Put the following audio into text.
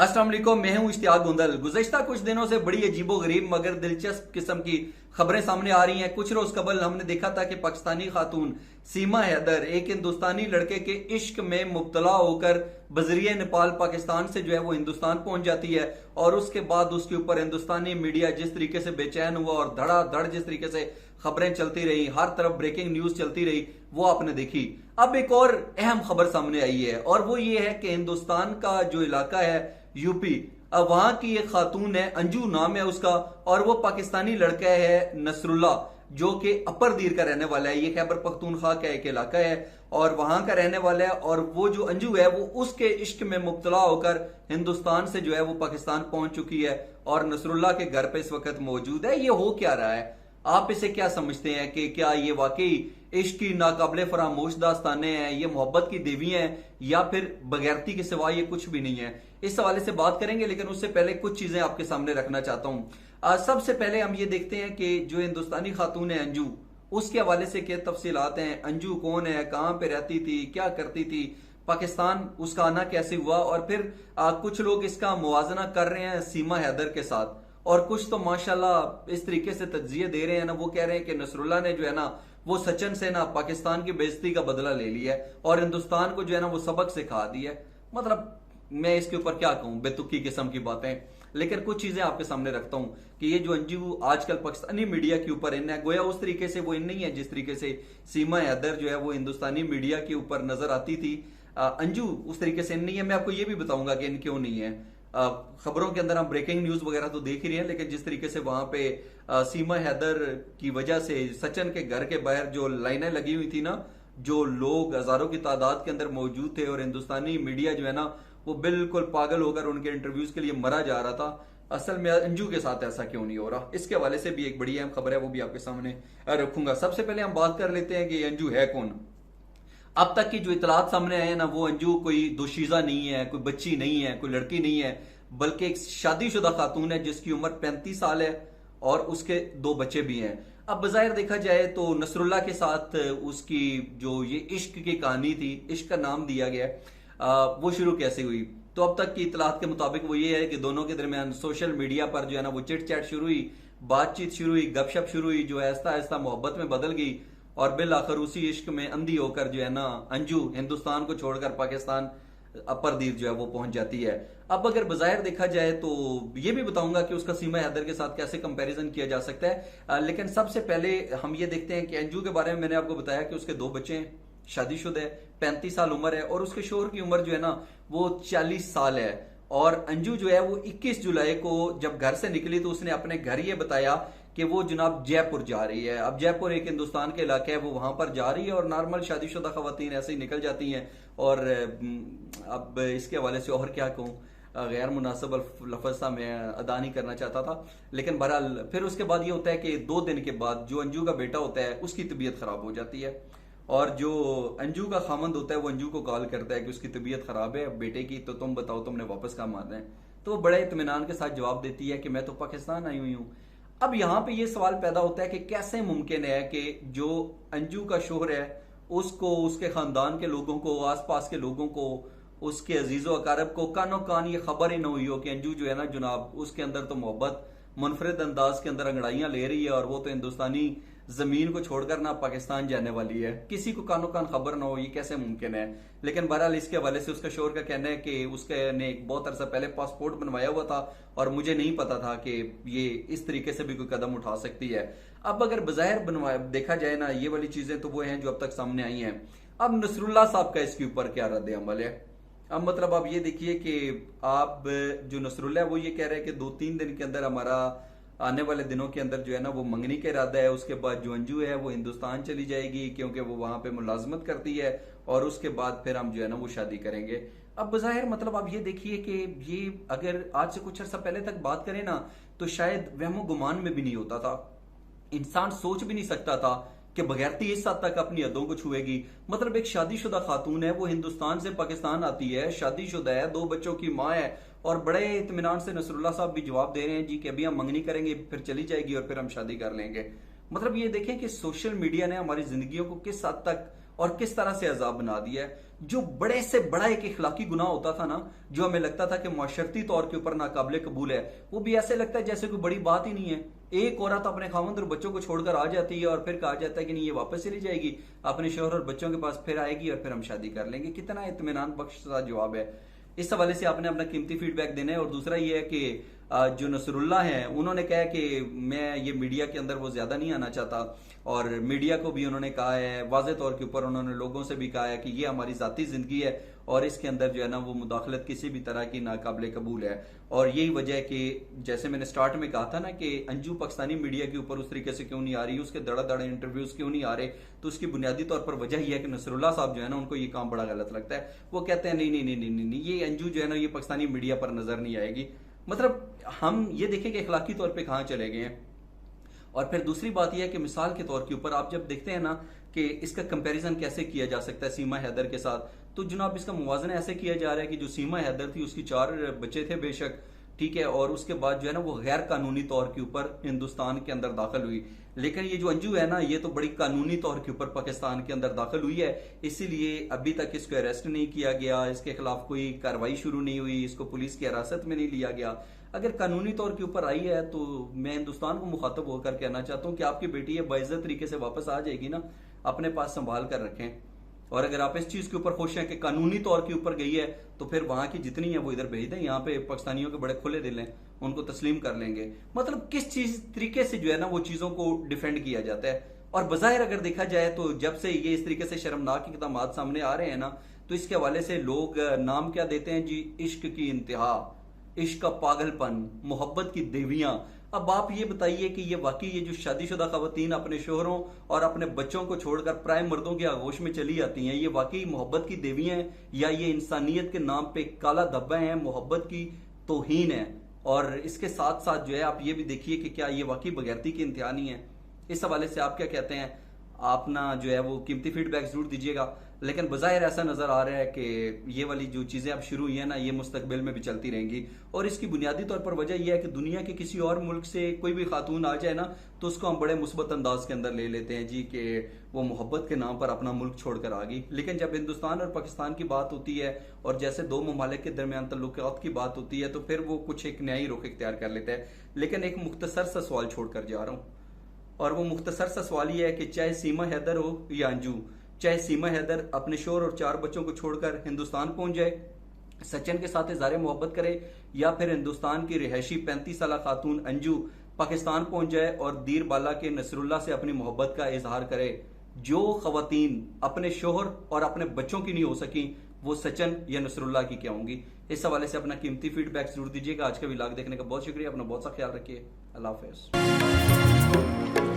अस्सलाम वालेकुम, मैं हूं इश्तियाक गुंदल। गुज़श्ता कुछ दिनों से बड़ी अजीबो गरीब मगर दिलचस्प किस्म की खबरें सामने आ रही हैं। कुछ रोज कबल हमने देखा था कि पाकिस्तानी खातून सीमा हैदर एक हिंदुस्तानी लड़के के इश्क में मुब्तला होकर बजरिए नेपाल पाकिस्तान से जो है वो हिंदुस्तान पहुंच जाती है और उसके बाद उसके ऊपर हिंदुस्तानी मीडिया जिस तरीके से बेचैन हुआ और धड़ाधड़ जिस तरीके से खबरें चलती रही, हर तरफ ब्रेकिंग न्यूज चलती रही, वो आपने देखी। अब एक और अहम खबर सामने आई है और वो ये है कि हिंदुस्तान का जो इलाका है यूपी, अब वहां की एक खातून है, अंजू नाम है उसका, और वो पाकिस्तानी लड़का है नसरुल्ला जो कि अपर दीर का रहने वाला है। ये खैबर पख्तूनख्वा का एक इलाका है और वहां का रहने वाला है। और वो जो अंजू है वो उसके इश्क में मुब्तला होकर हिंदुस्तान से जो है वो पाकिस्तान पहुंच चुकी है और नसरुल्ला के घर पे इस वक्त मौजूद है। ये हो क्या रहा है, आप इसे क्या समझते हैं कि क्या ये वाकई इश्क की नाकाबिले फरामोश दास्तानें हैं, ये मोहब्बत की देवियां हैं, या फिर बगैरती के सिवा ये कुछ भी नहीं है? इस हवाले से बात करेंगे, लेकिन उससे पहले कुछ चीजें आपके सामने रखना चाहता हूं। सबसे पहले हम ये देखते हैं कि जो हिंदुस्तानी खातून है अंजू, उसके हवाले से क्या तफसीलात हैं। अंजू कौन है, कहां पे रहती थी, क्या करती थी, पाकिस्तान उसका आना कैसे हुआ, और फिर कुछ लोग इसका मुवाजना कर रहे हैं सीमा हैदर के साथ, और कुछ तो माशाल्लाह इस तरीके से तज्जिए दे रहे हैं ना, वो कह रहे हैं कि नसरुल्ला ने जो है ना वो सचिन से ना पाकिस्तान की बेइज्जती का बदला ले लिया है और हिंदुस्तान को जो है ना वो सबक सिखा दिया है। मतलब मैं इसके ऊपर क्या कहूं, बेतुकी किस्म की बातें। लेकिन कुछ चीजें आपके सामने रखता हूं कि ये जो अंजू आजकल पाकिस्तानी मीडिया के ऊपर इन है, गोया उस तरीके से वो इन नहीं है जिस तरीके से सीमा हैदर जो है वो हिंदुस्तानी मीडिया के ऊपर नजर आती थी। अंजू उस तरीके से इन नहीं है। मैं आपको ये भी बताऊंगा कि इन क्यों नहीं है। खबरों के अंदर हम ब्रेकिंग न्यूज वगैरह तो देख ही रहे हैं, लेकिन जिस तरीके से वहां पे सीमा हैदर की वजह से सचिन के घर के बाहर जो लाइनें लगी हुई थी ना, जो लोग हजारों की तादाद के अंदर मौजूद थे और हिंदुस्तानी मीडिया जो है ना वो बिल्कुल पागल होकर उनके इंटरव्यूज के लिए मरा जा रहा था। असल में अंजू के साथ ऐसा क्यों नहीं हो रहा, इसके हवाले से भी एक बड़ी अहम खबर है, वो भी आपके सामने रखूंगा। सबसे पहले हम बात कर लेते हैं कि अंजू है कौन। अब तक की जो इतलात सामने आए हैं ना, वो अंजू कोई दोशीजा नहीं है, कोई बच्ची नहीं है, कोई लड़की नहीं है, बल्कि एक शादीशुदा खातून है जिसकी उम्र 35 साल है और उसके 2 बच्चे भी हैं। अब बज़ाहिर देखा जाए तो नसरुल्ला के साथ उसकी जो ये इश्क की कहानी थी, इश्क का नाम दिया गया, वो शुरू कैसे हुई? तो अब तक की इतलात के मुताबिक वो ये है कि दोनों के दरमियान सोशल मीडिया पर जो है ना वो चिट चैट शुरू हुई, बातचीत शुरू हुई, गपशप शुरू हुई, जो आहिस्ता आहिस्ता मोहब्बत में बदल गई और बिल आखिर उसी इश्क में अंधी होकर जो है ना अंजू हिंदुस्तान को छोड़कर पाकिस्तान अपर दीर जो है वो पहुंच जाती है। अब अगर बजायर देखा जाए तो ये भी बताऊंगा कि उसका सीमा हैदर के साथ कैसे कंपैरिजन किया जा सकता है। लेकिन सबसे पहले हम ये देखते हैं कि अंजू के बारे में मैंने आपको बताया कि उसके 2 बच्चे हैं, शादीशुदा है, 35 साल उम्र है और उसके शोहर की उम्र जो है ना वो 40 साल है। और अंजू जो है वो 21 जुलाई को जब घर से निकली तो उसने अपने घर ये बताया कि वो जनाब जयपुर जा रही है। अब जयपुर एक हिंदुस्तान के इलाका है, वो वहां पर जा रही है और नॉर्मल शादीशुदा खवातीन ऐसे ही निकल जाती हैं। और अब इसके हवाले से और क्या कहूँ, गैर मुनासिब लफ्ज़ था, मैं अदा नहीं करना चाहता था। लेकिन बहरहाल फिर उसके बाद ये होता है कि 2 दिन के बाद जो अंजू का बेटा होता है उसकी तबीयत खराब हो जाती है और जो अंजू का खामंद होता है वो अंजू को कॉल करता है कि उसकी तबीयत खराब है बेटे की, तो तुम बताओ तुमने वापस कब आना है? तो वो बड़े इत्मीनान के साथ जवाब देती है कि मैं तो पाकिस्तान आई हुई हूँ। अब यहाँ पे ये सवाल पैदा होता है कि कैसे मुमकिन है कि जो अंजू का शोहर है उसको, उसके खानदान के लोगों को, आसपास के लोगों को, उसके अजीजो अकारब को कानो कान ये खबर ही ना हुई हो कि अंजू जो है ना जनाब उसके अंदर तो मोहब्बत मुनफरिद अंदाज के अंदर अंगड़ाइयां ले रही है और वो तो हिंदुस्तानी जमीन को छोड़कर ना पाकिस्तान जाने वाली है। किसी को कानो कान खबर ना हो, ये कैसे मुमकिन है? लेकिन बहरहाल इसके हवाले से उसका शोहर का कहना है कि उसके ने एक बहुत अरसा पहले पासपोर्ट बनवाया हुआ था और मुझे नहीं पता था कि ये इस तरीके से भी कोई कदम उठा सकती है। अब अगर बज़ाहिर बनवाया देखा जाए ना ये वाली चीजें तो वो हैं जो अब तक सामने आई हैं। अब नसरुल्ला साहब का इसके ऊपर क्या रद्द अमल है? अब मतलब आप ये देखिए कि आप जो नसरुल्ला है वो ये कह रहे हैं कि 2-3 दिन के अंदर हमारा आने वाले दिनों के अंदर जो है ना वो मंगनी का इरादा है। उसके बाद जो अंजू है वो हिंदुस्तान चली जाएगी क्योंकि वो वहां पे मुलाजमत करती है और उसके बाद फिर हम जो है ना वो शादी करेंगे। अब बज़ाहिर मतलब आप ये देखिए कि ये अगर आज से कुछ अर्सा पहले तक बात करें ना तो शायद वहमो गुमान में भी नहीं होता था, इंसान सोच भी नहीं सकता था कि बगैरती इस हद तक अपनी हदों को छुएगी। मतलब एक शादीशुदा खातून है, वो हिंदुस्तान से पाकिस्तान आती है, शादीशुदा है, 2 बच्चों की माँ है और बड़े इत्मीनान से नसरुल्ला साहब भी जवाब दे रहे हैं जी कि अभी हम मंगनी करेंगे, फिर चली जाएगी और फिर हम शादी कर लेंगे। मतलब ये देखें कि सोशल मीडिया ने हमारी जिंदगियों को किस हद तक और किस तरह से अजाब बना दिया है। जो बड़े से बड़ा एक इखलाकी गुनाह होता था ना, जो हमें लगता था कि माशरती तौर के ऊपर नाकाबिले कबूल है, वो भी ऐसे लगता है जैसे कोई बड़ी बात ही नहीं है। एक औरत अपने खामंद और बच्चों को छोड़कर आ जाती है और फिर कहा जाता है कि नहीं, ये वापस चली जाएगी अपने शोहर और बच्चों के पास, फिर आएगी और फिर हम शादी कर लेंगे। कितना इत्मीनान बख्श सा जवाब है। इस हवाले से आपने अपना कीमती फीडबैक देना है। और दूसरा ये है कि जो नसरुल्लाह हैं, उन्होंने कहा कि मैं ये मीडिया के अंदर वो ज्यादा नहीं आना चाहता, और मीडिया को भी उन्होंने कहा है, वाज़े तौर के ऊपर उन्होंने लोगों से भी कहा है कि ये हमारी ज़ाती ज़िंदगी है और इसके अंदर जो है ना वो मुदाखलत किसी भी तरह की नाकाबिले कबूल है। और यही वजह है कि जैसे मैंने स्टार्ट में कहा था ना कि अंजू पाकिस्तानी मीडिया के ऊपर उस तरीके से क्यों नहीं आ रही, उसके दड़ा दड़ा इंटरव्यूज क्यों नहीं आ रहे, तो उसकी बुनियादी तौर पर वजह यह है कि नसरुल्लाह साहब जो है ना, उनको ये काम बड़ा गलत लगता है। वो कहते हैं नहीं नहीं नहीं नहीं नहीं, नहीं ये अंजू जो है ना ये पाकिस्तानी मीडिया पर नजर नहीं आएगी। मतलब हम ये देखें कि इखलाकी तौर पर कहाँ चले गए हैं। और फिर दूसरी बात यह है कि मिसाल के तौर के ऊपर आप जब देखते हैं ना कि इसका कंपैरिजन कैसे किया जा सकता है सीमा हैदर के साथ, तो जनाब इसका मुवाजना ऐसे किया जा रहा है कि जो सीमा हैदर थी उसकी 4 बच्चे थे बेशक, ठीक है, और उसके बाद जो है ना वो गैर कानूनी तौर के ऊपर हिंदुस्तान के अंदर दाखिल हुई। लेकिन ये जो अंजू है ना, ये तो बड़ी कानूनी तौर के ऊपर पाकिस्तान के अंदर दाखिल हुई है, इसीलिए अभी तक इसको अरेस्ट नहीं किया गया, इसके खिलाफ कोई कार्रवाई शुरू नहीं हुई, इसको पुलिस की हिरासत में नहीं लिया गया। अगर कानूनी तौर के ऊपर आई है तो मैं हिंदुस्तान को मुखातब होकर कहना चाहता हूँ कि आपकी बेटी है बाइज्जत तरीके से वापस आ जाएगी ना, अपने पास संभाल कर रखें। और अगर आप इस चीज के ऊपर खुश हैं कि कानूनी तौर के ऊपर गई है, तो फिर वहां की जितनी है वो इधर भेज दें। यहाँ पे पाकिस्तानियों के बड़े खुले दिल हैं, उनको तस्लीम कर लेंगे। मतलब किस चीज तरीके से जो है ना वो चीजों को डिफेंड किया जाता है। और बजाहिर अगर देखा जाए तो जब से ये इस तरीके से शर्मनाक इक़दामात सामने आ रहे हैं ना, तो इसके हवाले से लोग नाम क्या देते हैं जी, इश्क की इंतहा, इश्क का पागलपन, मोहब्बत की देवियां। अब आप ये बताइए कि ये वाकई ये जो शादीशुदा खवातीन अपने शोहरों और अपने बच्चों को छोड़कर प्राय मर्दों के आगोश में चली जाती हैं, ये वाकई मोहब्बत की देवियां हैं या ये इंसानियत के नाम पे काला धब्बा है, मोहब्बत की तौहीन है। और इसके साथ साथ जो है आप ये भी देखिए कि क्या ये वाकई बगैरती की इंतहा नहीं है। इस हवाले से आप क्या कहते हैं, आप ना जो है वो कीमती फीडबैक जरूर दीजिएगा। लेकिन बज़ाहिर ऐसा नजर आ रहा है कि ये वाली जो चीजें अब शुरू हुई है ना, ये मुस्तकबिल में भी चलती रहेंगी। और इसकी बुनियादी तौर पर वजह यह है कि दुनिया के किसी और मुल्क से कोई भी खातून आ जाए ना, तो उसको हम बड़े मुस्बत अंदाज के अंदर ले लेते हैं जी कि वो मोहब्बत के नाम पर अपना मुल्क छोड़कर आ गई। लेकिन जब हिंदुस्तान और पाकिस्तान की बात होती है और जैसे दो ममालिक के दरमियान तल्लुकात की बात होती है, तो फिर वो कुछ एक न्यायी रुख इख्तियार कर लेता है। लेकिन एक मुख्तसर सा सवाल छोड़कर जा रहा हूँ, और वो मुख्तसर सा सवाल ये है कि चाहे सीमा हैदर हो या अंजू, चाहे सीमा हैदर अपने शोहर और 4 बच्चों को छोड़कर हिंदुस्तान पहुंच जाए, सचिन के साथ इज़हार मोहब्बत करे, या फिर हिंदुस्तान की रिहायशी 35 साल खातून अंजू पाकिस्तान पहुंच जाए और दीर बाला के नसरुल्लाह से अपनी मोहब्बत का इजहार करे। जो खवातीन अपने शोहर और अपने बच्चों की नहीं हो सकी, वो सचिन या नसरुल्लाह की क्या होंगी। इस हवाले से अपना कीमती फीडबैक जरूर दीजिएगा। आज का व्लॉग देखने का बहुत शुक्रिया, अपना बहुत सा ख्याल रखिए। अल्लाह हाफिज़।